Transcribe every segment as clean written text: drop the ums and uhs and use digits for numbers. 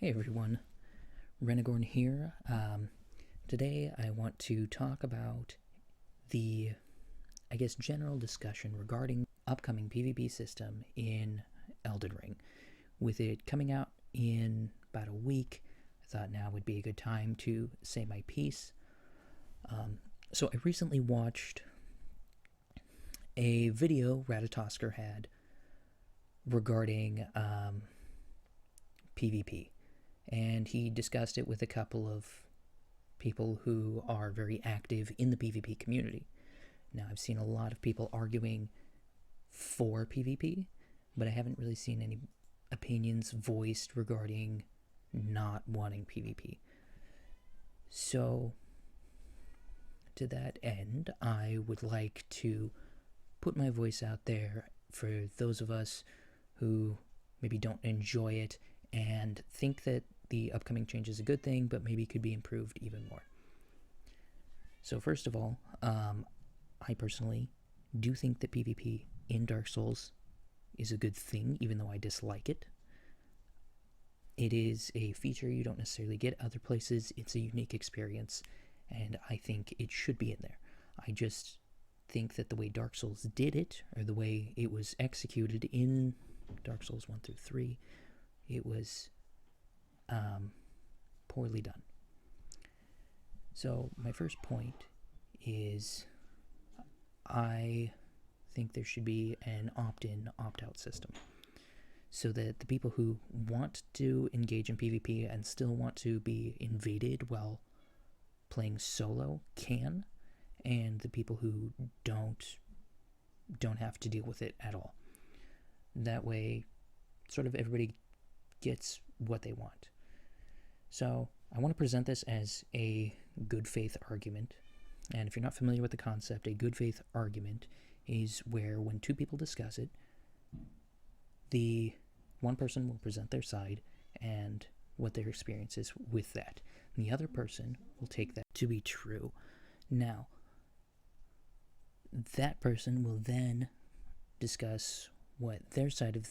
Hey everyone, Renegorn here. Today I want to talk about the, general discussion regarding upcoming PvP system in Elden Ring. With it coming out in about a week, I thought now would be a good time to say my piece. So I recently watched a video Ratatosker had regarding PvP. And he discussed it with a couple of people who are very active in the PvP community. Now, I've seen a lot of people arguing for PvP, but I haven't really seen any opinions voiced regarding not wanting PvP. So, to that end, I would like to put my voice out there for those of us who maybe don't enjoy it and think that the upcoming change is a good thing, but maybe could be improved even more. So first of all, I personally do think that PvP in Dark Souls is a good thing, even though I dislike it. It is a feature you don't necessarily get other places. It's a unique experience, and I think it should be in there. I just think that the way Dark Souls did it, or the way it was executed in Dark Souls 1 through 3, it was poorly done. So my first point is I think there should be an opt-in, opt-out system so that the people who want to engage in PvP and still want to be invaded while playing solo can, and the people who don't have to deal with it at all. That way, sort of everybody gets what they want. So I want to present this as a good faith argument. And if you're not familiar with the concept, a good faith argument is where when two people discuss it, the one person will present their side and what their experience is with that. And the other person will take that to be true. Now, that person will then discuss what their side of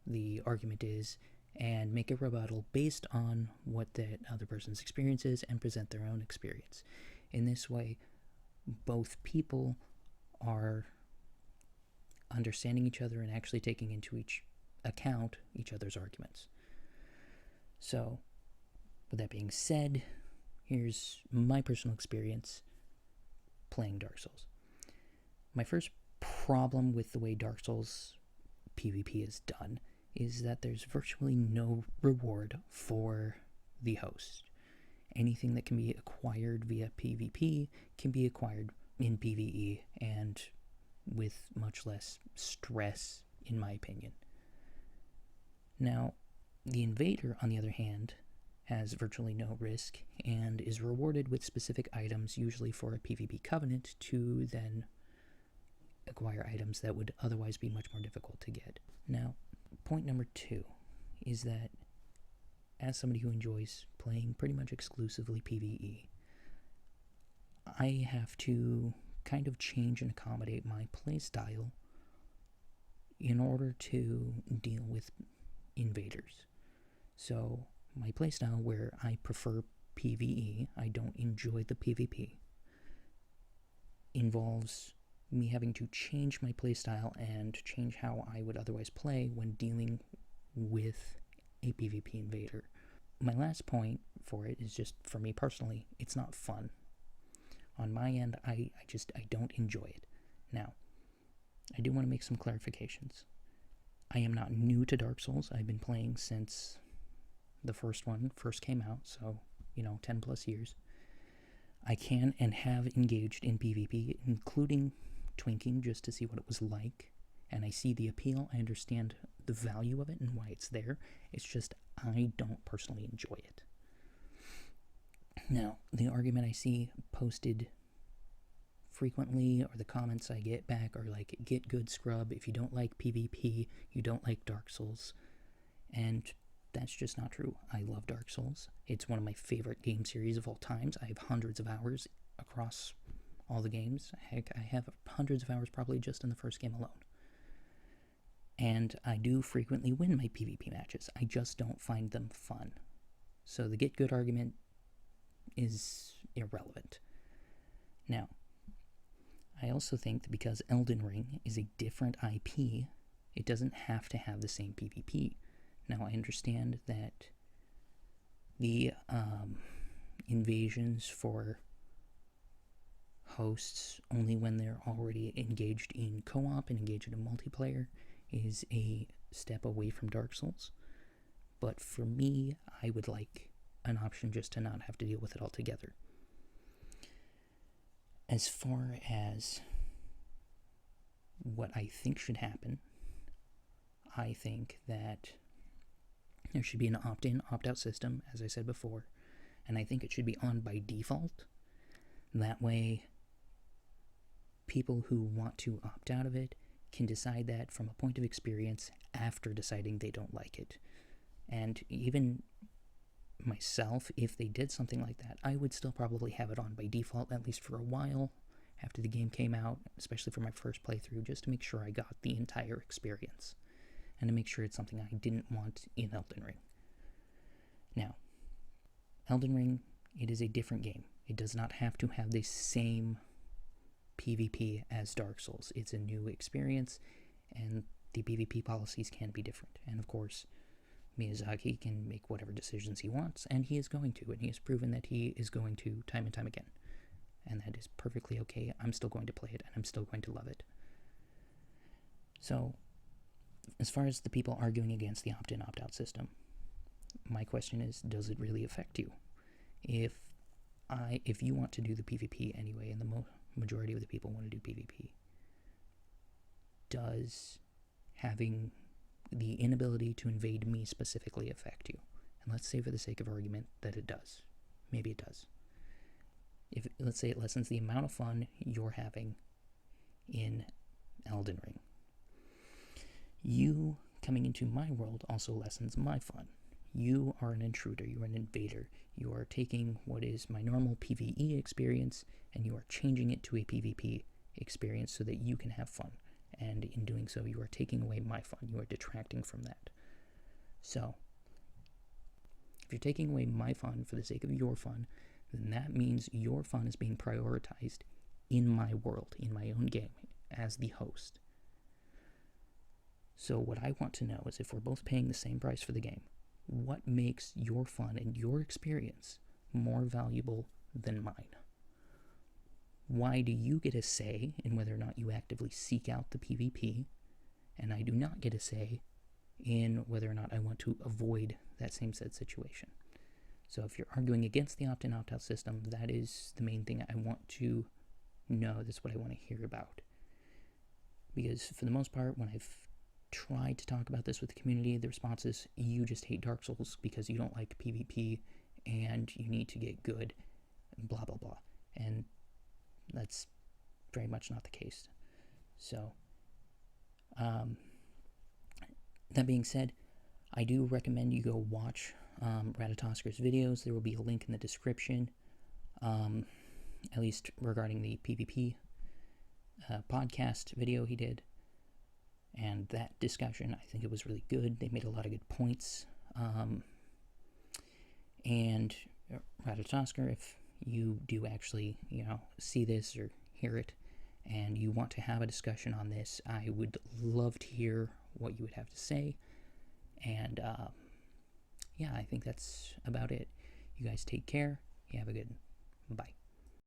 the argument is and make a rebuttal based on what that other person's experience is and present their own experience. In this way, both people are understanding each other and actually taking into account each other's arguments. So, with that being said, here's my personal experience playing Dark Souls. My first problem with the way Dark Souls PvP is done is that there's virtually no reward for the host. Anything that can be acquired via PvP can be acquired in PvE, and with much less stress, in my opinion. Now, the invader, on the other hand, has virtually no risk and is rewarded with specific items, usually for a PvP covenant, to then acquire items that would otherwise be much more difficult to get. Now, point number 2 is that as somebody who enjoys playing pretty much exclusively PvE, I have to kind of change and accommodate my playstyle in order to deal with invaders. So my playstyle, where I prefer PvE, I don't enjoy the PvP, involves me having to change my playstyle and change how I would otherwise play when dealing with a PvP invader. My last point for it is just, for me personally, it's not fun. On my end, I don't enjoy it. Now, I do want to make some clarifications. I am not new to Dark Souls. I've been playing since the first one first came out, so, 10 plus years. I can and have engaged in PvP, including twinking, just to see what it was like, and I see the appeal. I understand the value of it and why it's there. It's just I don't personally enjoy it. Now, the argument I see posted frequently, or the comments I get back, are like, get good, scrub. If you don't like PvP, you don't like Dark Souls. And that's just not true. I love Dark Souls. It's one of my favorite game series of all times. I have hundreds of hours across all the games. Heck, I have hundreds of hours probably just in the first game alone. And I do frequently win my PvP matches. I just don't find them fun. So the get good argument is irrelevant. Now, I also think that because Elden Ring is a different IP, it doesn't have to have the same PvP. Now, I understand that the invasions for hosts only when they're already engaged in co-op and engaged in multiplayer is a step away from Dark Souls. But for me, I would like an option just to not have to deal with it altogether. As far as what I think should happen, I think that there should be an opt-in, opt-out system, as I said before, and I think it should be on by default. That way, people who want to opt out of it can decide that from a point of experience after deciding they don't like it. And even myself, if they did something like that, I would still probably have it on by default, at least for a while, after the game came out, especially for my first playthrough, just to make sure I got the entire experience, and to make sure it's something I didn't want in Elden Ring. Now, Elden Ring, it is a different game. It does not have to have the same PvP as Dark Souls. It's a new experience, and the PvP policies can be different. And of course, Miyazaki can make whatever decisions he wants, and he is going to, and he has proven that he is going to time and time again. And that is perfectly okay. I'm still going to play it, and I'm still going to love it. So, as far as the people arguing against the opt-in, opt-out system, my question is, does it really affect you? If you want to do the PvP anyway, and the majority of the people want to do PvP, does having the inability to invade me specifically affect you? And let's say for the sake of argument that it does. Maybe it does. Let's say it lessens the amount of fun you're having in Elden Ring. You coming into my world also lessens my fun. You are an intruder, you are an invader. You are taking what is my normal PvE experience and you are changing it to a PvP experience so that you can have fun. And in doing so, you are taking away my fun. You are detracting from that. So, if you're taking away my fun for the sake of your fun, then that means your fun is being prioritized in my world, in my own game, as the host. So what I want to know is, if we're both paying the same price for the game, what makes your fun and your experience more valuable than mine? Why do you get a say in whether or not you actively seek out the PvP, and I do not get a say in whether or not I want to avoid that same said situation? So if you're arguing against the opt-in, opt-out system, that is the main thing I want to know. That's what I want to hear about. Because for the most part, when I've tried to talk about this with the community, the response is, you just hate Dark Souls because you don't like PvP and you need to get good, blah, blah, blah. And that's very much not the case. So, that being said, I do recommend you go watch Ratatosker's videos. There will be a link in the description, at least regarding the PvP podcast video he did. And that discussion, I think it was really good. They made a lot of good points. And Ratatosker, if you do actually, see this or hear it, and you want to have a discussion on this, I would love to hear what you would have to say. And, yeah, I think that's about it. You guys take care. You have a good. Bye.